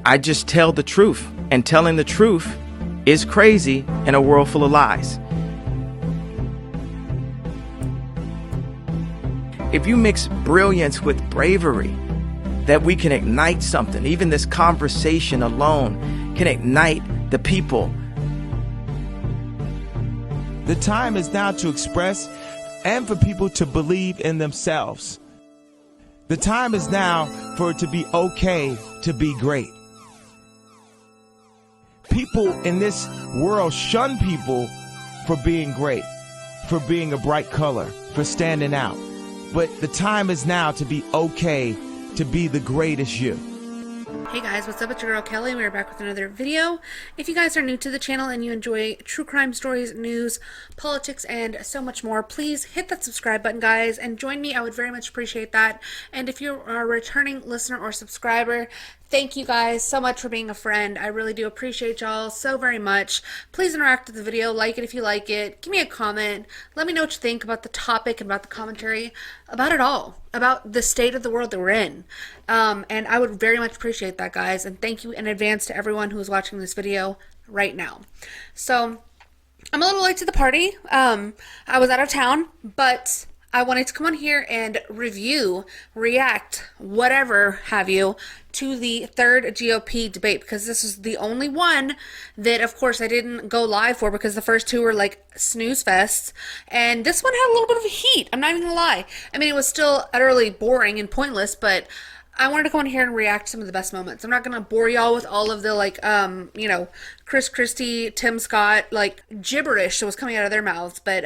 I just tell the truth, and telling the truth is crazy in a world full of lies. If you mix brilliance with bravery, that we can ignite something. Even this conversation alone can ignite the people. The time is now to express and for people to believe in themselves. The time is now for it to be okay to be great. People in this world shun people for being great, for being a bright color, for standing out. But the time is now to be okay to be the greatest you. Hey guys, what's up? It's your girl Kelly. We're back with another video. If you guys are new to the channel and you enjoy true crime stories, news, politics, and so much more, please hit that subscribe button, guys, and join me. I would very much appreciate that. And if you are a returning listener or subscriber, thank you guys so much for being a friend. I really do appreciate y'all so very much. Please interact with the video, like it if you like it, give me a comment, let me know what you think about the topic and about the commentary, about it all, about the state of the world that we're in. And I would very much appreciate that, guys, and thank you in advance to everyone who is watching this video right now. So I'm a little late to the party. I was out of town, but I wanted to come on here and review, react, whatever have you, to the third GOP debate, because this is the only one that, of course, I didn't go live for because the first two were like snooze fests, and this one had a little bit of heat. I'm not even gonna lie. I mean, it was still utterly boring and pointless, but I wanted to come on here and react to some of the best moments. I'm not going to bore y'all with all of the, like, you know, Chris Christie, Tim Scott, like, gibberish that was coming out of their mouths. But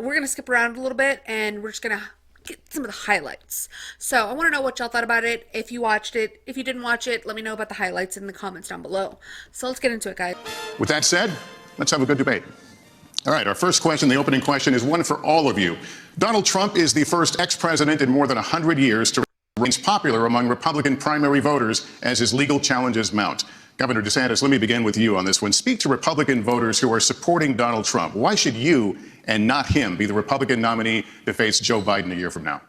we're going to skip around a little bit, and we're just going to get some of the highlights. So I want to know what y'all thought about it, if you watched it. If you didn't watch it, let me know about the highlights in the comments down below. So let's get into it, guys. With that said, let's have a good debate. All right, our first question, the opening question, is one for all of you. Donald Trump is the first ex-president in more than 100 years to remains popular among Republican primary voters as his legal challenges mount. Governor DeSantis, let me begin with you on this one. Speak to Republican voters who are supporting Donald Trump. Why should you and not him be the Republican nominee to face Joe Biden a year from now?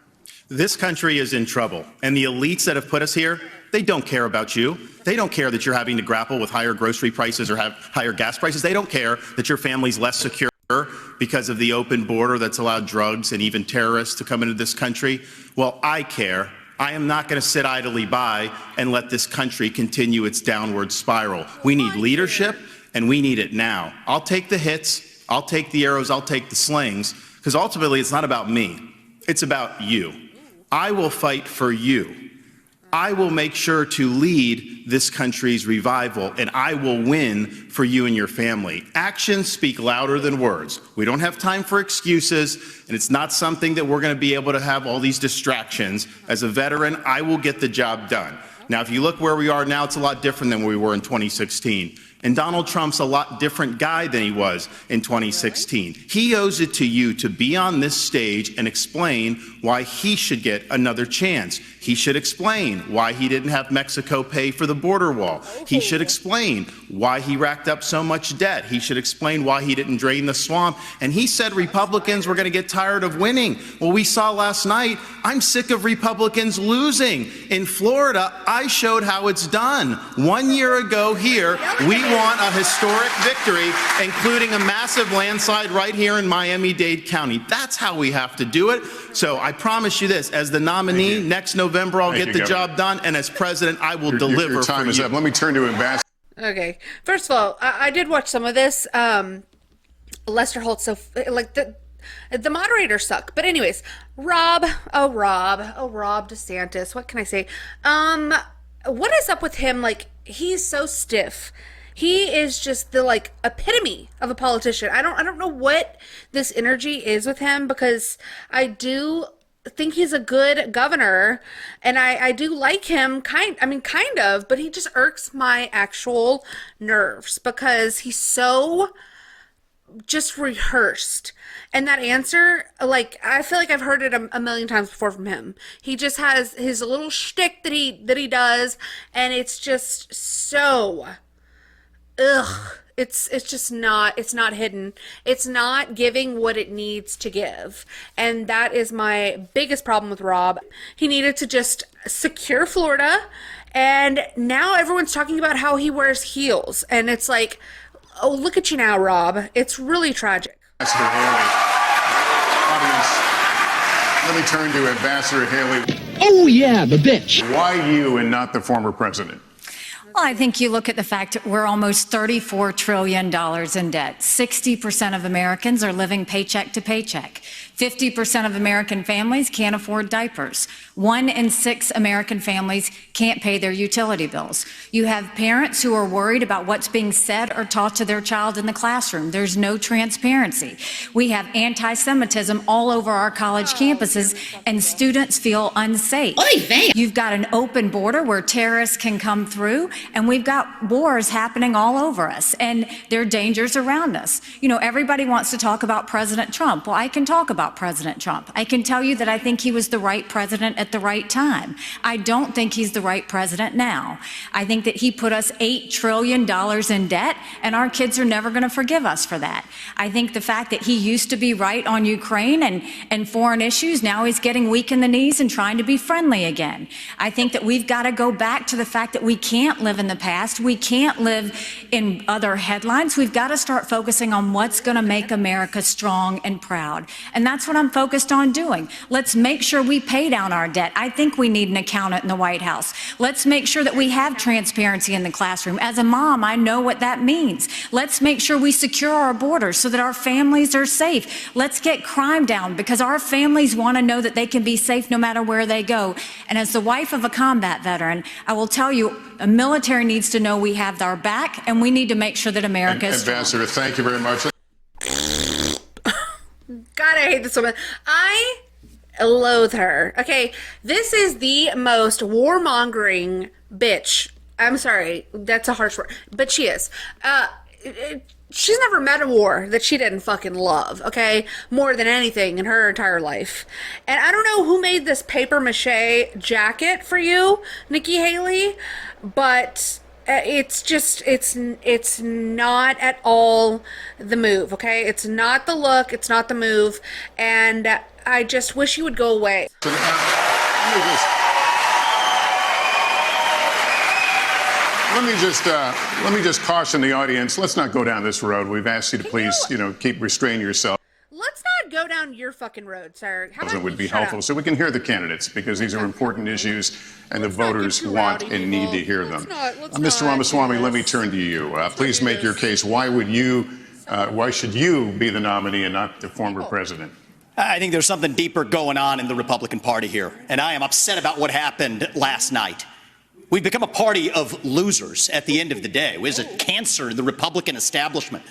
This country is in trouble, and the elites that have put us here, they don't care about you. They don't care that you're having to grapple with higher grocery prices or have higher gas prices. They don't care that your family's less secure because of the open border that's allowed drugs and even terrorists to come into this country. Well, I care. I am not going to sit idly by and let this country continue its downward spiral. We need leadership, and we need it now. I'll take the hits, I'll take the arrows, I'll take the slings, because ultimately it's not about me. It's about you. I will fight for you. I will make sure to lead this country's revival, and I will win for you and your family. Actions speak louder than words. We don't have time for excuses, and it's not something that we're going to be able to have all these distractions. As a veteran, I will get the job done. Now, if you look where we are now, it's a lot different than where we were in 2016. And Donald Trump's a lot different guy than he was in 2016. He owes it to you to be on this stage and explain why he should get another chance. He should explain why he didn't have Mexico pay for the border wall. He should explain why he racked up so much debt. He should explain why he didn't drain the swamp. And he said Republicans were going to get tired of winning. Well, we saw last night, I'm sick of Republicans losing. In Florida, I showed how it's done. 1 year ago here, we won a historic victory, including a massive landslide right here in Miami-Dade County. That's how we have to do it. So I promise you this, as the nominee, next November I'll get the job done, and as president I will deliver your time for is you. up. Let me turn to Ambassador. Okay, first of all, I did watch some of this. Lester Holt's so, like, the moderators suck. But anyways, Rob DeSantis, what can I say? What is up with him? Like, he's so stiff. He is just the, like, epitome of a politician. I don't know what this energy is with him, because I do think he's a good governor, and I do like him, kind of, but he just irks my actual nerves because he's so just rehearsed. And that answer, like, I feel like I've heard it a million times before from him. He just has his little shtick that he does, and it's just so, ugh. It's just not, it's not hidden. It's not giving what it needs to give. And that is my biggest problem with Rob. He needed to just secure Florida And now everyone's talking about how he wears heels. And it's like, oh, look at you now, Rob. It's really tragic. Ambassador Haley. Audience, let me turn to Ambassador Haley. Oh, yeah, the bitch. Why you and not the former president? Well, I think you look at the fact that we're almost $34 trillion in debt. 60% of Americans are living paycheck to paycheck. 50% of American families can't afford diapers. 1 in 6 American families can't pay their utility bills. You have parents who are worried about what's being said or taught to their child in the classroom. There's no transparency. We have anti-Semitism all over our college campuses, and students feel unsafe. You've got an open border where terrorists can come through, and we've got wars happening all over us, and there are dangers around us. You know, everybody wants to talk about President Trump. Well, I can talk about President Trump. I can tell you that I think he was the right president at the right time. I don't think he's the right president now. I think that he put us $8 trillion in debt, and our kids are never going to forgive us for that. I think the fact that he used to be right on Ukraine and foreign issues, now he's getting weak in the knees and trying to be friendly again. I think that we've got to go back to the fact that we can't live in the past. We can't live in other headlines. We've got to start focusing on what's going to make America strong and proud. And that's what I'm focused on doing. Let's make sure we pay down our debt. I think we need an accountant in the White House. Let's make sure that we have transparency in the classroom. As a mom, I know what that means. Let's make sure we secure our borders so that our families are safe. Let's get crime down, because our families want to know that they can be safe no matter where they go. And as the wife of a combat veteran, I will tell you, a military needs to know we have our back, and we need to make sure that America is strong. Ambassador, thank you very much. God, I hate this woman. I loathe her. Okay, this is the most warmongering bitch. I'm sorry, that's a harsh word, but she is. She's never met a war that she didn't fucking love, okay? More than anything in her entire life. And I don't know who made this paper mache jacket for you, Nikki Haley, but it's just, it's not at all the move, okay? It's not the look, it's not the move, and I just wish you would go away. Let me just caution the audience. Let's not go down this road. We've asked you to please, keep restraining yourself. Let's not go down your fucking road, sir. How about It would you be shut helpful up? so we can hear the candidates, because these are important issues and the Let's not get voters too want rowdy, and need people. to hear them. Let's Mr. not Ramaswamy, do let me this. turn to you. Please do make your this. case. Why should you be the nominee and not the former president? I think there's something deeper going on in the Republican Party here, and I am upset about what happened last night. We've become a party of losers at the end of the day. There's a cancer in the Republican establishment.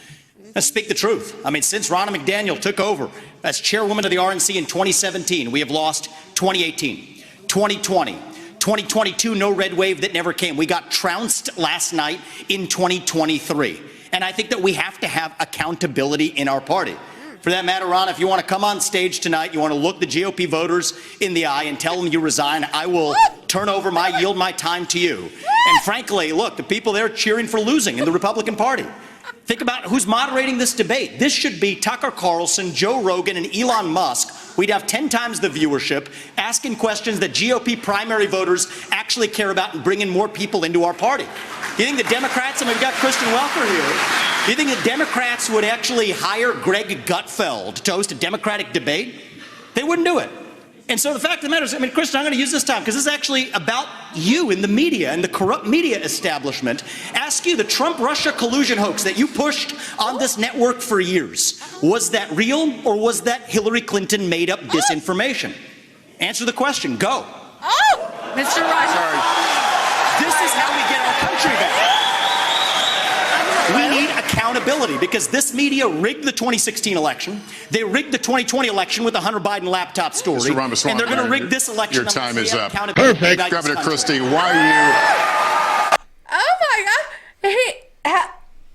Let's speak the truth. I mean, since Ronna McDaniel took over as chairwoman of the RNC in 2017, we have lost 2018, 2020, 2022, no red wave that never came. We got trounced last night in 2023. And I think that we have to have accountability in our party. For that matter, Ron, if you want to come on stage tonight, you want to look the GOP voters in the eye and tell them you resign, I will yield my time to you. And frankly, look, the people there cheering for losing in the Republican Party. Think about who's moderating this debate. This should be Tucker Carlson, Joe Rogan, and Elon Musk. We'd have 10 times the viewership, asking questions that GOP primary voters actually care about and bringing more people into our party. Do you think the Democrats, and we've got Kristen Welker here, do you think the Democrats would actually hire Greg Gutfeld to host a Democratic debate? They wouldn't do it. And so the fact of the matter is, I mean, Kristen, I'm going to use this time because this is actually about you in the media and the corrupt media establishment. Ask you, the Trump-Russia collusion hoax that you pushed on this network for years, was that real, or was that Hillary Clinton made up disinformation? Answer the question. Go. Oh, Mr. Rogers. Sorry. This is how we get our country back. We need accountability, because this media rigged the 2016 election. They rigged the 2020 election with the Hunter Biden laptop story. Mr. Ramaswamy, And they're going to rig this election. your time is up. Perfect. Governor Christie, why you? Oh my God. Hey,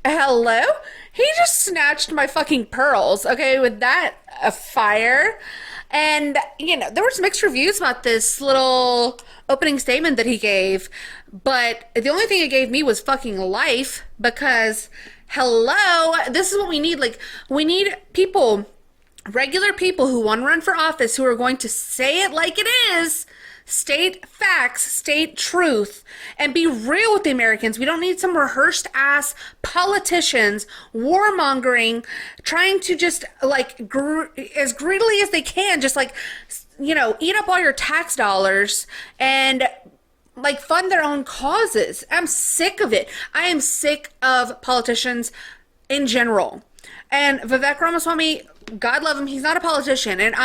hello? He just snatched my fucking pearls, okay, with that fire. And, there were some mixed reviews about this little opening statement that he gave. But the only thing it gave me was fucking life, because, hello, this is what we need. Like, we need people, regular people who want to run for office, who are going to say it like it is, State facts, state truth, and be real with the Americans. We don't need some rehearsed ass politicians warmongering, trying to just like as greedily as they can, just like, you know, eat up all your tax dollars and like fund their own causes. I'm sick of it. I am sick of politicians in general. And Vivek Ramaswamy, God love him, he's not a politician. And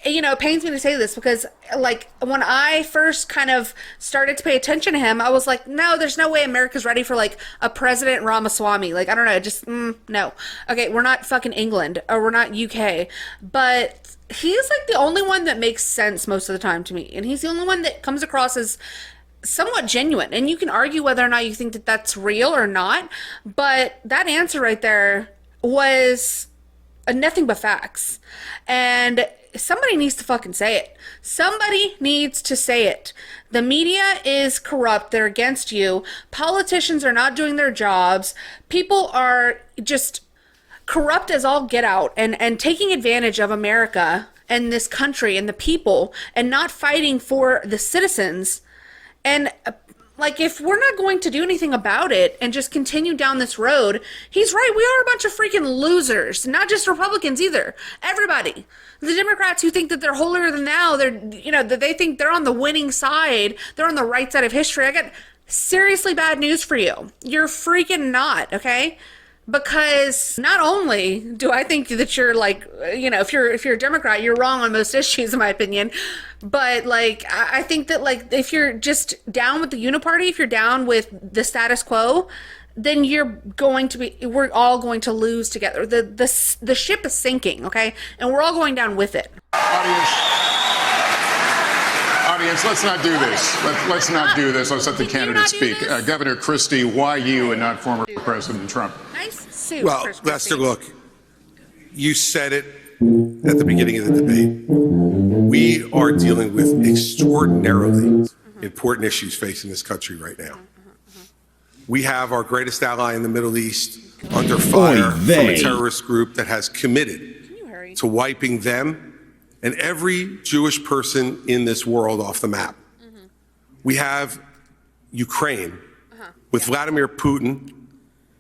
you know, it pains me to say this because, like, when I first kind of started to pay attention to him, I was like, no, there's no way America's ready for, like, a President Ramaswamy. Like, I don't know, just, no. Okay, we're not fucking England, or we're not UK, but he's, like, the only one that makes sense most of the time to me. And he's the only one that comes across as somewhat genuine. And you can argue whether or not you think that that's real or not, but that answer right there was nothing but facts. And somebody needs to fucking say it. Somebody needs to say it. The media is corrupt. They're against you. Politicians are not doing their jobs. People are just corrupt as all get out and taking advantage of America and this country and the people and not fighting for the citizens. And like, if we're not going to do anything about it and just continue down this road, he's right. We are a bunch of freaking losers. Not just Republicans either. Everybody. The Democrats who think that they're holier than thou, that they think they're on the winning side. They're on the right side of history. I got seriously bad news for you. You're freaking not, okay? Because not only do I think that you're like, you know, if you're a Democrat, you're wrong on most issues, in my opinion. But like, I think that like, if you're just down with the uniparty, if you're down with the status quo, then we're all going to lose together. The ship is sinking, okay? And we're all going down with it. Audience, let's not do this. Let's not do this. Let's let the candidates speak. Governor Christie, why you and not former President Trump? Nice suit. Well, Lester, look, you said it at the beginning of the debate. We are dealing with extraordinarily important issues facing this country right now. We have our greatest ally in the Middle East under fire from a terrorist group that has committed to wiping them and every Jewish person in this world off the map. We have Ukraine with Vladimir Putin,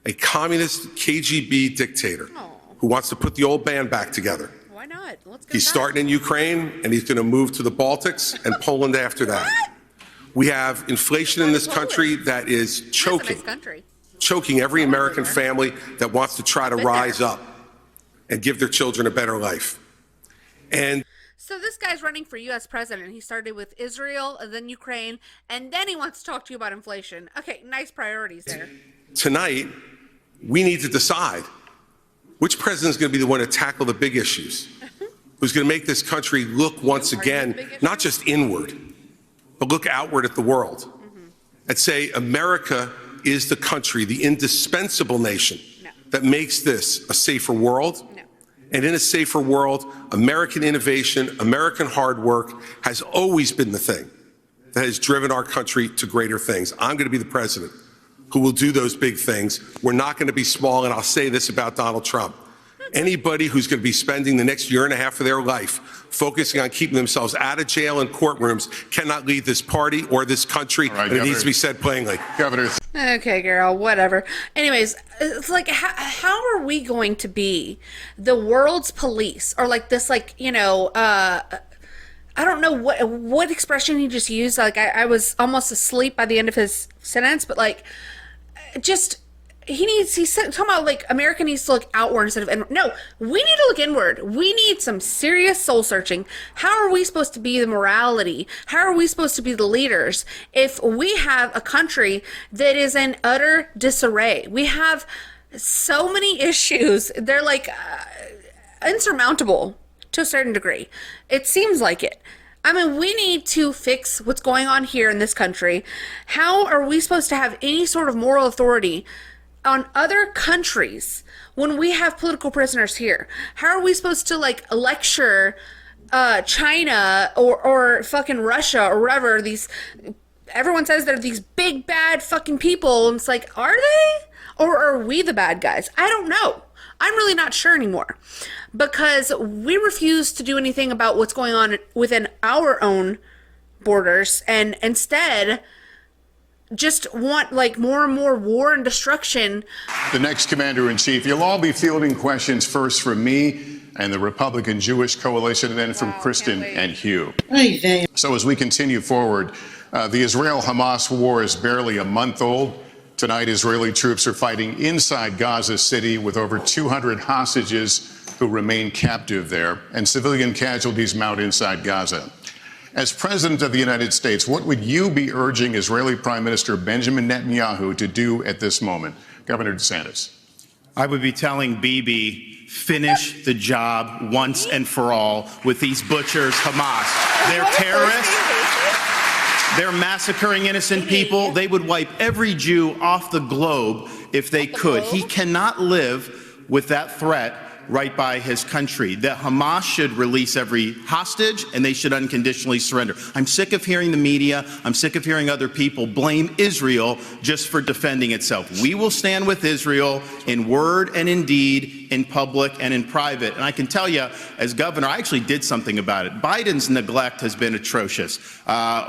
a communist KGB dictator who wants to put the old band back together. Why not? Let's go. He's starting in Ukraine, and he's going to move to the Baltics and Poland after that. We have inflation in this country that is choking every American family that wants to try to rise up and give their children a better life. And so this guy's running for U.S. president. He started with Israel, and then Ukraine, and then he wants to talk to you about inflation. Okay, nice priorities there. Tonight, we need to decide which president is going to be the one to tackle the big issues, who's going to make this country look once again, not just inward, but look outward at the world and say America is the country, the indispensable nation that makes this a safer world. And in a safer world, American innovation, American hard work has always been the thing that has driven our country to greater things. I'm going to be the president who will do those big things. We're not going to be small, and I'll say this about Donald Trump. Anybody who's going to be spending the next year and a half of their life focusing on keeping themselves out of jail and courtrooms cannot lead this party or this country, and it needs to be said plainly. Governor. Okay, girl, whatever. Anyways, it's like, how are we going to be the world's police? Or like this, like, you know, I don't know what expression he just used. Like, I was almost asleep by the end of his sentence, but like, just... He's talking about like America needs to look outward instead of inward. No, we need to look inward. We need some serious soul searching. How are we supposed to be the morality? How are we supposed to be the leaders if we have a country that is in utter disarray? We have so many issues. They're like insurmountable to a certain degree. It seems like it. I mean, we need to fix what's going on here in this country. How are we supposed to have any sort of moral authority on other countries when we have political prisoners here? How are we supposed to like lecture China or fucking Russia or wherever these, everyone says they're these big bad fucking people, and it's like, are they? Or are we the bad guys? I don't know. I'm really not sure anymore, because we refuse to do anything about what's going on within our own borders and instead just want like more and more war and destruction. The next commander-in-chief, you'll all be fielding questions first from me and the Republican Jewish Coalition, and then from Kristen and Hugh. So as we continue forward, the Israel-Hamas war is barely a month old. Tonight, Israeli troops are fighting inside Gaza City with over 200 hostages who remain captive there, and civilian casualties mount inside Gaza. As President of the United States, what would you be urging Israeli Prime Minister Benjamin Netanyahu to do at this moment? Governor DeSantis. I would be telling Bibi, finish the job once and for all with these butchers, Hamas. They're terrorists. They're massacring innocent people. They would wipe every Jew off the globe if they could. He cannot live with that threat right by his country. That Hamas should release every hostage and they should unconditionally surrender. I'm sick of hearing the media, I'm sick of hearing other people blame Israel just for defending itself. We will stand with Israel in word and in deed, in public and in private. And I can tell you, as governor, I actually did something about it. Biden's neglect has been atrocious.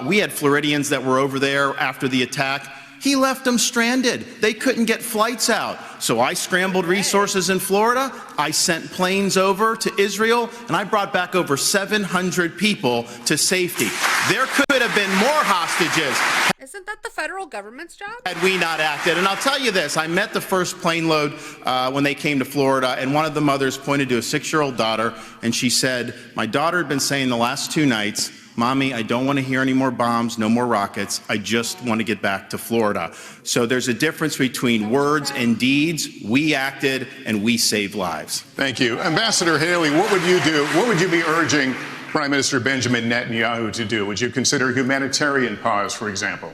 We had Floridians that were over there after the attack. He left them stranded. They couldn't get flights out. So I scrambled resources in Florida. I sent planes over to Israel, and I brought back over 700 people to safety. There could have been more hostages. Isn't that the federal government's job? Had we not acted. And I'll tell you this, I met the first plane load when they came to Florida, and one of the mothers pointed to a 6-year-old daughter, and she said, my daughter had been saying the last 2 nights, Mommy, I don't want to hear any more bombs, no more rockets. I just want to get back to Florida. So there's a difference between words and deeds. We acted and we saved lives. Thank you. Ambassador Haley, what would you do? What would you be urging Prime Minister Benjamin Netanyahu to do? Would you consider humanitarian pause, for example?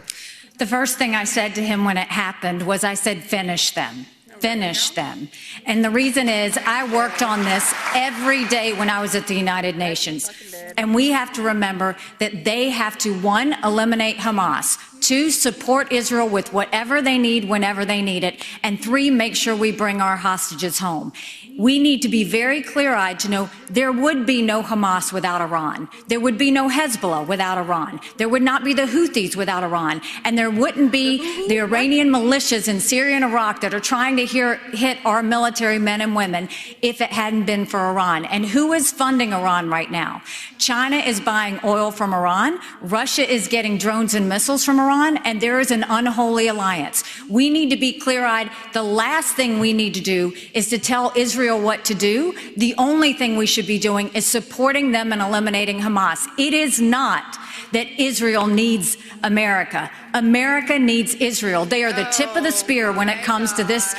The first thing I said to him when it happened was I said, finish them. Finish them. And the reason is I worked on this every day when I was at the United Nations. And we have to remember that they have to, 1, eliminate Hamas, 2, support Israel with whatever they need whenever they need it, and 3, make sure we bring our hostages home. We need to be very clear-eyed to know there would be no Hamas without Iran. There would be no Hezbollah without Iran. There would not be the Houthis without Iran. And there wouldn't be the Iranian militias in Syria and Iraq that are trying to hit our military men and women if it hadn't been for Iran. And who is funding Iran right now? China is buying oil from Iran. Russia is getting drones and missiles from Iran. And there is an unholy alliance. We need to be clear-eyed. The last thing we need to do is to tell Israel what to do. The only thing we should be doing is supporting them and eliminating Hamas. It is not that Israel needs America. America needs Israel. They are the tip of the spear when it comes to this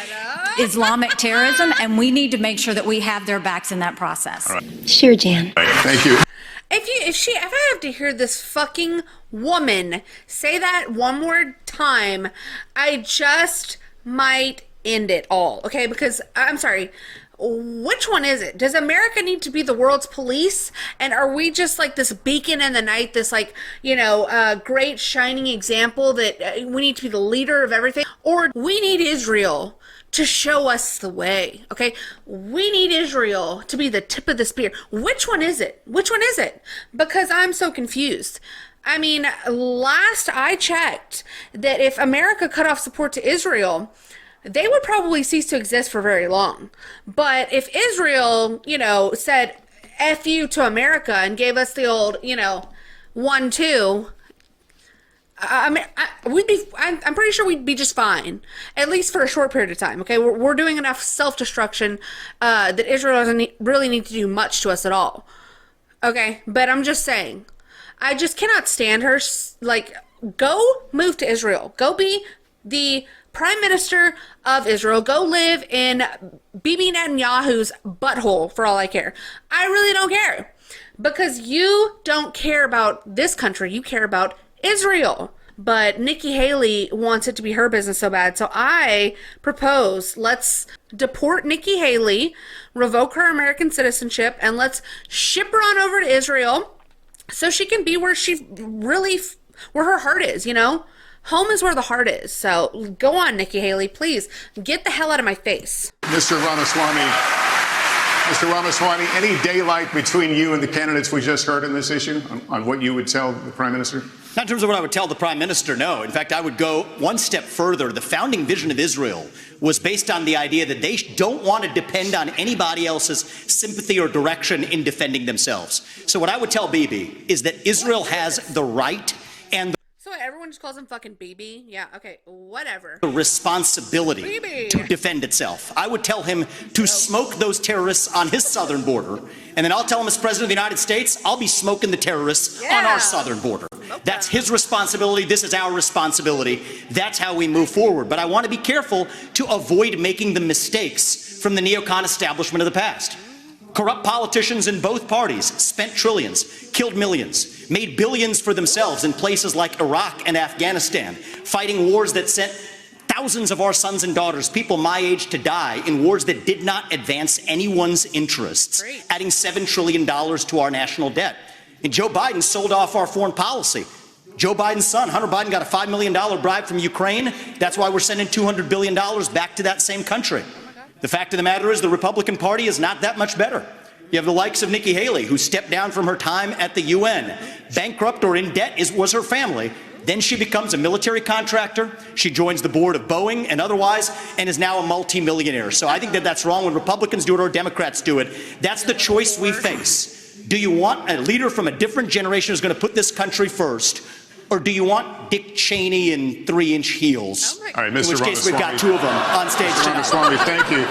Islamic terrorism, and we need to make sure that we have their backs in that process. Sure, Jan. Thank you. If I have to hear this fucking woman say that one more time, I just might end it all, okay? Because I'm sorry, which one is it? Does America need to be the world's police? And are we just like this beacon in the night, this like, you know, great shining example that we need to be the leader of everything? Or we need Israel to show us the way, okay? We need Israel to be the tip of the spear. Which one is it? Which one is it? Because I'm so confused. I mean, last I checked, that if America cut off support to Israel, they would probably cease to exist for very long. But if Israel, you know, said F you to America and gave us the old, you know, 1-2, I'm pretty sure we'd be just fine, at least for a short period of time. Okay, we're doing enough self-destruction that Israel doesn't really need to do much to us at all. Okay, but I'm just saying, I just cannot stand her. Like, go move to Israel. Go be the Prime Minister of Israel. Go live in Bibi Netanyahu's butthole for all I care. I really don't care, because you don't care about this country. You care about Israel. But Nikki Haley wants it to be her business so bad. So I propose, let's deport Nikki Haley, revoke her American citizenship, and let's ship her on over to Israel so she can be where where her heart is, you know? Home is where the heart is. So go on, Nikki Haley, please get the hell out of my face. Mr. Ramaswamy, Mr. Ramaswamy, any daylight between you and the candidates we just heard on this issue, on what you would tell the Prime Minister? Not in terms of what I would tell the Prime Minister, no. In fact, I would go one step further. The founding vision of Israel was based on the idea that they don't want to depend on anybody else's sympathy or direction in defending themselves. So what I would tell Bibi is that Israel has the right and So everyone just calls him fucking BB? Yeah, okay, whatever. the responsibility to defend itself. I would tell him to smoke those terrorists on his southern border, and then I'll tell him as President of the United States, I'll be smoking the terrorists on our southern border. That's his responsibility. This is our responsibility. That's how we move forward. But I want to be careful to avoid making the mistakes from the neocon establishment of the past. Corrupt politicians in both parties spent trillions, killed millions, made billions for themselves in places like Iraq and Afghanistan, fighting wars that sent thousands of our sons and daughters, people my age, to die in wars that did not advance anyone's interests, adding $7 trillion to our national debt. And Joe Biden sold off our foreign policy. Joe Biden's son, Hunter Biden, got a $5 million bribe from Ukraine. That's why we're sending $200 billion back to that same country. The fact of the matter is the Republican Party is not that much better. You have the likes of Nikki Haley, who stepped down from her time at the UN. Bankrupt or in debt was her family. Then she becomes a military contractor. She joins the board of Boeing and otherwise, and is now a multimillionaire. So I think that that's wrong when Republicans do it or Democrats do it. That's the choice we face. Do you want a leader from a different generation who's going to put this country first? Or do you want Dick Cheney in 3-inch heels? All right, Mr. In which case, we've got 2 of them on stage Mr. tonight. Ramaswamy, thank you.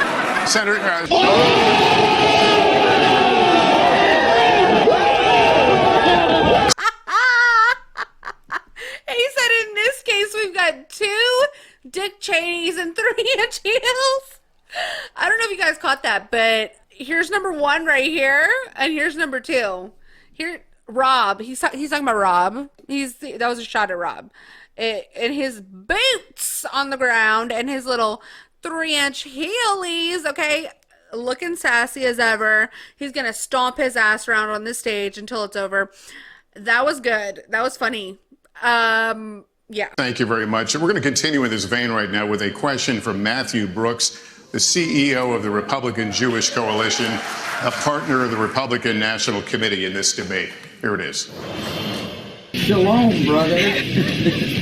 Senator, He said in this case we've got 2 Dick Cheneys and 3-inch heels. I don't know if you guys caught that, but here's number 1 right here, and here's number 2. Here, Rob. He's talking about Rob. That was a shot at Rob, and his boots on the ground and his little 3-inch heelys. Okay, looking sassy as ever. He's gonna stomp his ass around on this stage until it's over. That was good. That was funny. Yeah. thank you very much. And we're going to continue in this vein right now with a question from Matthew Brooks, the CEO of the Republican Jewish Coalition, a partner of the Republican National Committee in this debate. Here it is. Shalom, brother.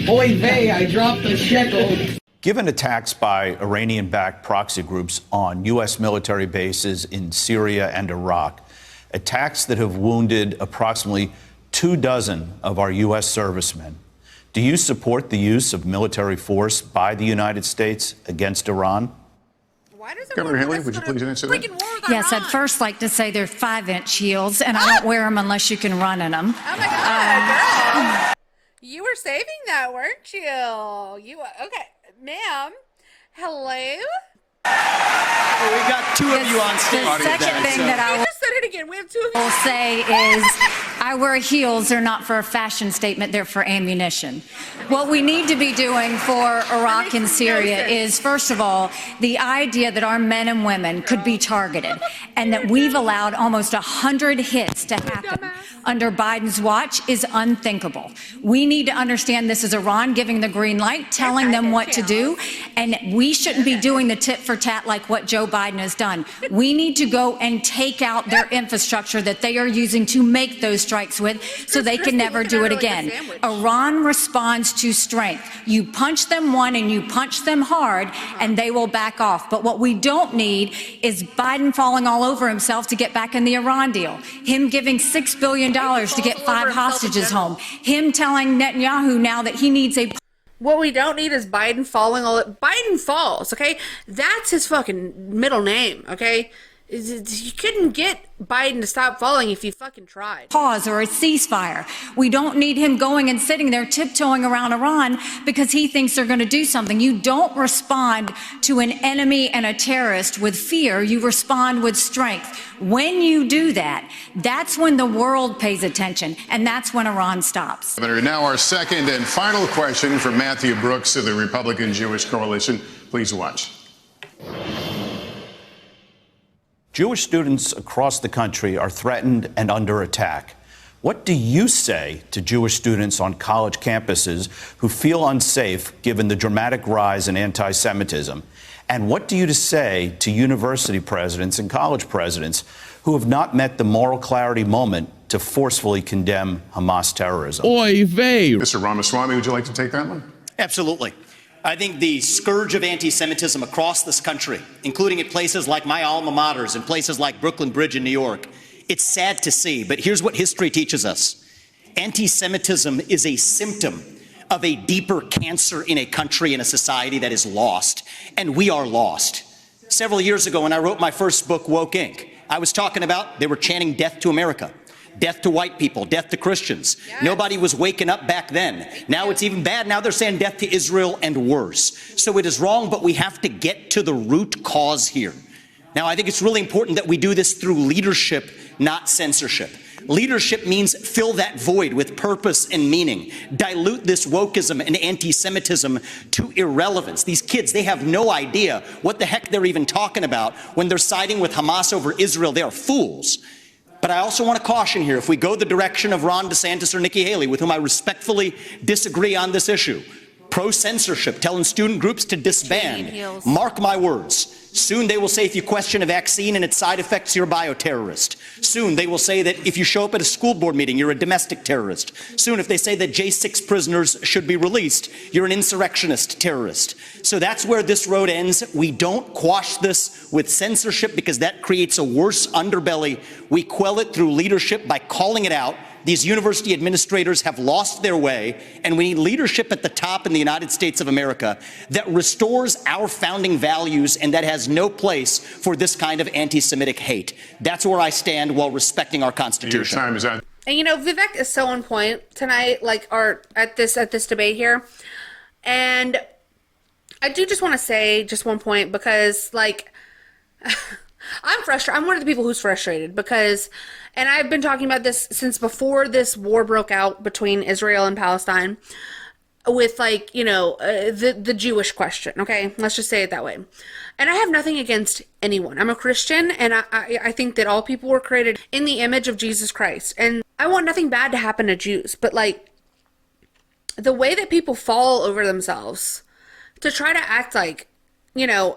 Oy vey, I dropped a shekel. Given attacks by Iranian-backed proxy groups on U.S. military bases in Syria and Iraq, attacks that have wounded approximately 24 of our U.S. servicemen, do you support the use of military force by the United States against Iran? Why does Governor Haley, would you please answer that? Yes, I'd first like to say they're 5-inch heels, and I don't wear them unless you can run in them. Oh my God, girl. You were saving that, weren't you? Okay, ma'am. Hello? Well, we've got 2 of you on stage. The second thing that I You just said it again. We have 2 of you. will say is I wear heels. They're not for a fashion statement. They're for ammunition. What we need to be doing for Iraq and Syria is, first of all, the idea that our men and women could be targeted and that we've allowed almost 100 hits to happen under Biden's watch is unthinkable. We need to understand this is Iran giving the green light, telling them what to do, and we shouldn't be doing the tit for tat like what Joe Biden has done. We need to go and take out their infrastructure that they are using to make those strikes with so they can never do it again. Iran responds to strength. You punch them one and you punch them hard and they will back off. But what we don't need is Biden falling all over himself to get back in the Iran deal. Him giving $6 billion to get 5 hostages home. Him telling Netanyahu now that he needs a What we don't need is Biden falling. Biden falls, okay? That's his fucking middle name, okay? You couldn't get Biden to stop falling if you fucking tried. Pause or a ceasefire. We don't need him going and sitting there tiptoeing around Iran because he thinks they're going to do something. You don't respond to an enemy and a terrorist with fear. You respond with strength. When you do that, that's when the world pays attention, and that's when Iran stops. Senator, now our second and final question from Matthew Brooks of the Republican Jewish Coalition. Please watch. Jewish students across the country are threatened and under attack. What do you say to Jewish students on college campuses who feel unsafe given the dramatic rise in anti-Semitism? And what do you say to university presidents and college presidents who have not met the moral clarity moment to forcefully condemn Hamas terrorism? Oy vey. Mr. Ramaswamy, would you like to take that one? Absolutely. I think the scourge of anti-Semitism across this country, including at places like my alma maters and places like Brooklyn Bridge in New York, it's sad to see, but here's what history teaches us. Anti-Semitism is a symptom of a deeper cancer in a country and a society that is lost, and we are lost. Several years ago when I wrote my first book, Woke Inc., I was talking about they were chanting death to America. Death to white people, death to Christians. Yes. Nobody was waking up back then. Now it's even bad. Now they're saying death to Israel and worse. So it is wrong, but we have to get to the root cause here. Now, I think it's really important that we do this through leadership, not censorship. Leadership means fill that void with purpose and meaning. Dilute this wokeism and anti-Semitism to irrelevance. These kids, they have no idea what the heck they're even talking about when they're siding with Hamas over Israel. They are fools. But I also want to caution here, if we go the direction of Ron DeSantis or Nikki Haley, with whom I respectfully disagree on this issue, pro-censorship, telling student groups to disband, mark my words, soon they will say if you question a vaccine and its side effects, you're a bioterrorist. Soon they will say that if you show up at a school board meeting, you're a domestic terrorist. Soon if they say that J6 prisoners should be released, you're an insurrectionist terrorist. So that's where this road ends. We don't quash this with censorship because that creates a worse underbelly. We quell it through leadership by calling it out. These university administrators have lost their way, and we need leadership at the top in the United States of America that restores our founding values and that has no place for this kind of anti-Semitic hate. That's where I stand while respecting our Constitution. Your time is out. And you know, Vivek is so on point tonight, like, or at this debate here. And I do just want to say just one point because, like, I'm frustrated. I'm one of the people who's frustrated because, and I've been talking about this since before this war broke out between Israel and Palestine with, like, you know, the Jewish question. Okay, let's just say it that way. And I have nothing against anyone. I'm a Christian, and I think that all people were created in the image of Jesus Christ. And I want nothing bad to happen to Jews, but, like, the way that people fall over themselves to try to act like, you know,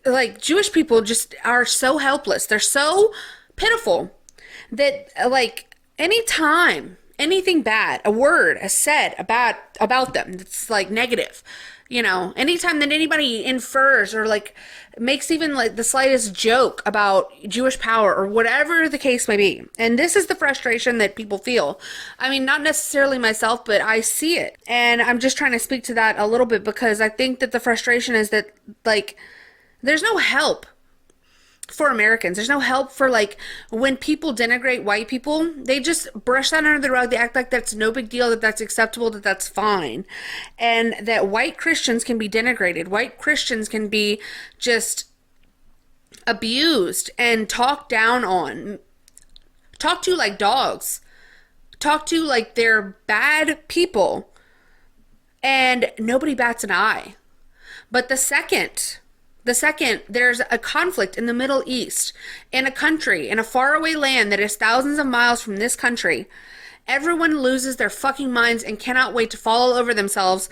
like, Jewish people just are so helpless. They're so pitiful that, like, anytime anything bad, a word is said about them that's, like, negative, you know, anytime that anybody infers or, like, makes even, like, the slightest joke about Jewish power or whatever the case may be. And this is the frustration that people feel. I mean, not necessarily myself, but I see it. And I'm just trying to speak to that a little bit because I think that the frustration is that, like, there's no help for Americans. There's no help for, like, when people denigrate white people, they just brush that under the rug. They act like that's no big deal, that that's acceptable, that that's fine. And that white Christians can be denigrated. White Christians can be just abused and talked down on. Talked to like dogs. Talked to like they're bad people. And nobody bats an eye. But the second there's a conflict in the Middle East, in a country, in a faraway land that is thousands of miles from this country, everyone loses their fucking minds and cannot wait to fall over themselves.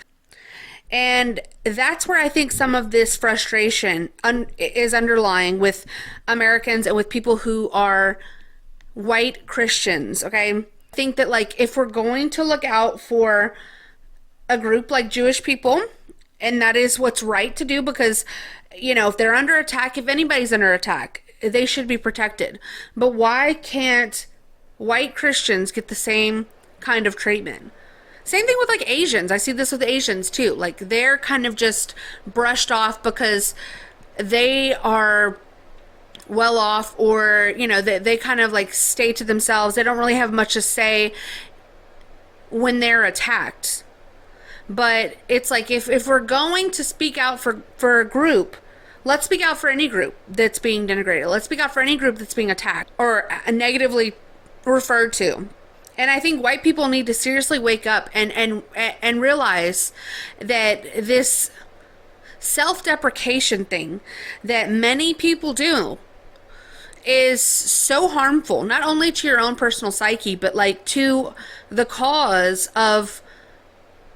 And that's where I think some of this frustration is underlying with Americans and with people who are white Christians, okay? I think that, like, if we're going to look out for a group like Jewish people, and that is what's right to do because, you know, if they're under attack, if anybody's under attack, they should be protected. But why can't white Christians get the same kind of treatment? Same thing with, like, Asians. I see this with Asians too. Like, they're kind of just brushed off because they are well off, or, you know, they kind of, like, stay to themselves. They don't really have much to say when they're attacked. But it's like, if we're going to speak out for a group, let's speak out for any group that's being denigrated. Let's speak out for any group that's being attacked or negatively referred to. And I think white people need to seriously wake up and realize that this self-deprecation thing that many people do is so harmful, not only to your own personal psyche, but like to the cause of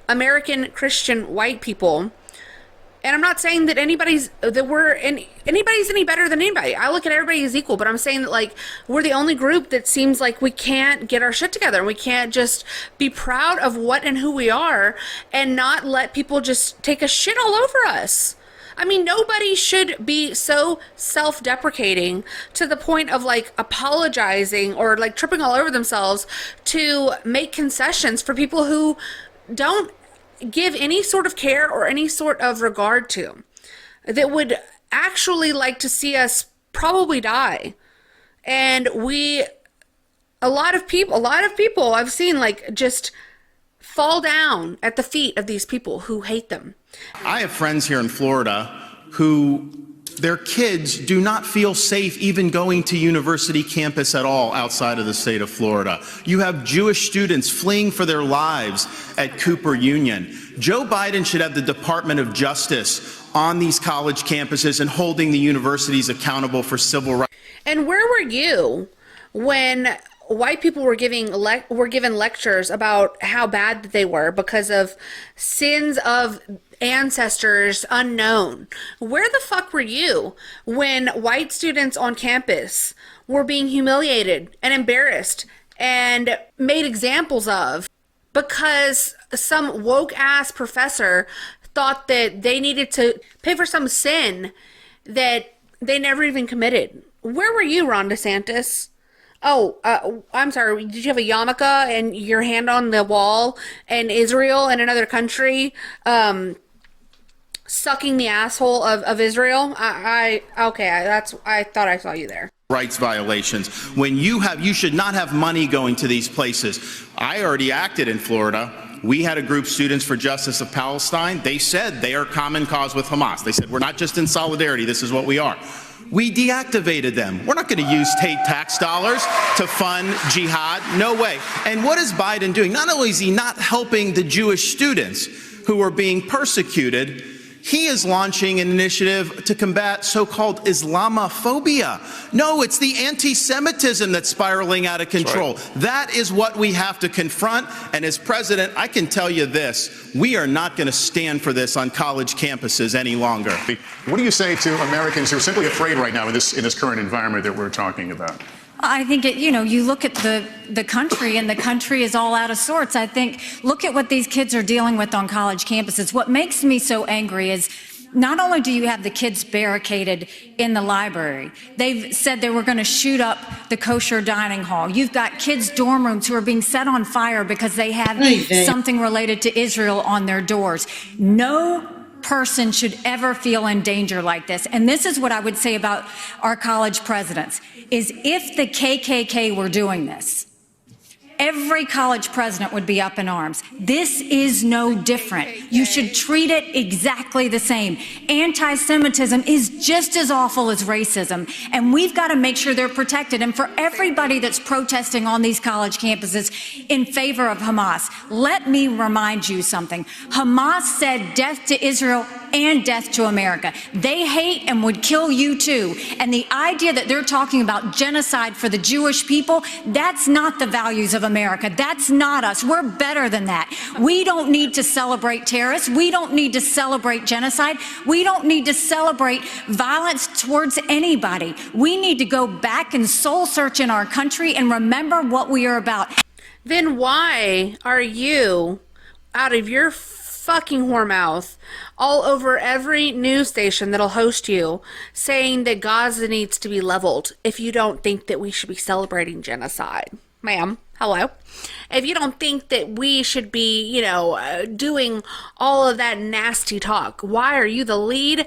American Christian white people. And I'm not saying that anybody's any better than anybody. I look at everybody as equal, but I'm saying that like we're the only group that seems like we can't get our shit together, and we can't just be proud of what and who we are and not let people just take a shit all over us. I mean, nobody should be so self-deprecating to the point of like apologizing or like tripping all over themselves to make concessions for people who don't give any sort of care or any sort of regard to, that would actually like to see us probably die. And a lot of people I've seen like just fall down at the feet of these people who hate them. I have friends here in Florida who their kids do not feel safe even going to university campus at all outside of the state of Florida. You have Jewish students fleeing for their lives at Cooper Union. Joe Biden should have the Department of Justice on these college campuses and holding the universities accountable for civil rights. And where were you when white people were given lectures about how bad they were because of sins of ancestors unknown? Where the fuck were you when white students on campus were being humiliated and embarrassed and made examples of because some woke ass professor thought that they needed to pay for some sin that they never even committed? Where were you, Ron DeSantis? Oh, I'm sorry. Did you have a yarmulke and your hand on the wall and Israel and another country sucking the asshole of Israel? I thought I saw you there. Rights violations. When you should not have money going to these places. I already acted in Florida. We had a group, Students for Justice of Palestine. They said they are common cause with Hamas. They said, we're not just in solidarity, this is what we are. We deactivated them. We're not going to use state tax dollars to fund jihad. No way. And what is Biden doing? Not only is he not helping the Jewish students who are being persecuted, he is launching an initiative to combat so-called Islamophobia. No, it's the anti-Semitism that's spiraling out of control. Right. That is what we have to confront. And as president, I can tell you this, we are not going to stand for this on college campuses any longer. What do you say to Americans who are simply afraid right now in this current environment that we're talking about? I think, you look at the country, and the country is all out of sorts. I think, look at what these kids are dealing with on college campuses. What makes me so angry is not only do you have the kids barricaded in the library, they've said they were going to shoot up the kosher dining hall. You've got kids' dorm rooms who are being set on fire because they have something related to Israel on their doors. No person should ever feel in danger like this. And this is what I would say about our college presidents, is if the KKK were doing this, every college president would be up in arms. This is no different. You should treat it exactly the same. Anti-Semitism is just as awful as racism, and we've got to make sure they're protected. And for everybody that's protesting on these college campuses in favor of Hamas, let me remind you something. Hamas said death to Israel and death to America. They hate and would kill you too. And the idea that they're talking about genocide for the Jewish people, that's not the values of America. That's not us. We're better than that. We don't need to celebrate terrorists. We don't need to celebrate genocide. We don't need to celebrate violence towards anybody. We need to go back and soul search in our country and remember what we are about. Then why are you, out of your fucking whore mouth, all over every news station that'll host you, saying that Gaza needs to be leveled if you don't think that we should be celebrating genocide? Ma'am, hello? If you don't think that we should be, doing all of that nasty talk, why are you the lead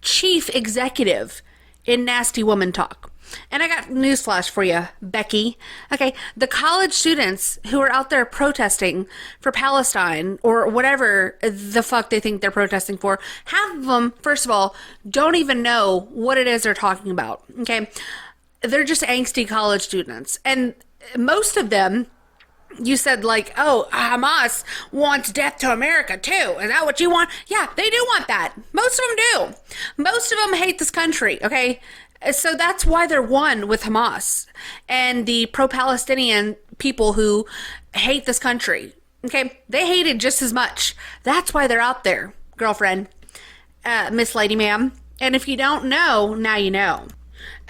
chief executive in nasty woman talk? And I got newsflash for you, Becky. Okay, the college students who are out there protesting for Palestine or whatever the fuck they think they're protesting for, half of them, first of all, don't even know what it is they're talking about. Okay, they're just angsty college students, and most of them You said like, oh, Hamas wants death to America too. Is that what you want? Yeah, they do want that. Most of them do. Most of them hate this country, okay? So that's why they're one with Hamas and the pro-Palestinian people who hate this country, okay? They hate it just as much. That's why they're out there, girlfriend, Miss Lady Ma'am. And if you don't know, now you know.